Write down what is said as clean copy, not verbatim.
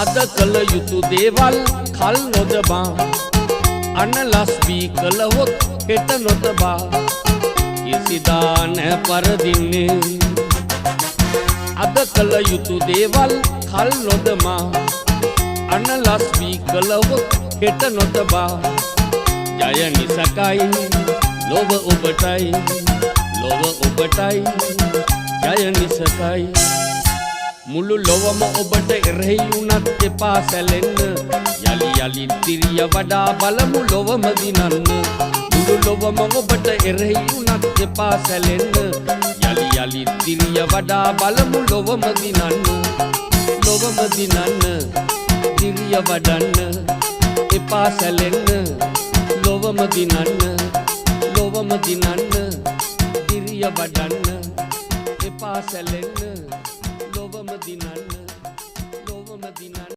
අද කළ යුතු දේවල් කල් නොදබා අනලස් වී කළහොත් හෙට නොතබා කිසිදා නැ පරදින්නේ අද කළ යුතු දේවල් කල් නොදමා අනලස් වී කළහොත් හෙට නොතබා ජය නිසකයි ලොව ඔබටයි ලොව ඔබටයි ජය නිසකයි මුළු ලොවම ඔබට එරෙහි වුණත් එපා සැලෙන්න යලි යලි තිරිය වඩා බලමු ලොවම දිනන්න මුළු ලොවම ඔබට එරෙහි වුණත් එපා සැලෙන්න යලි යලි තිරිය වඩා බලමු ලොවම දිනන්න තිරිය වඩන්න එපා සැලෙන්න ලොවම දිනන්න තිරිය වඩන්න එපා සැලෙන්න ලොවම දිනන්න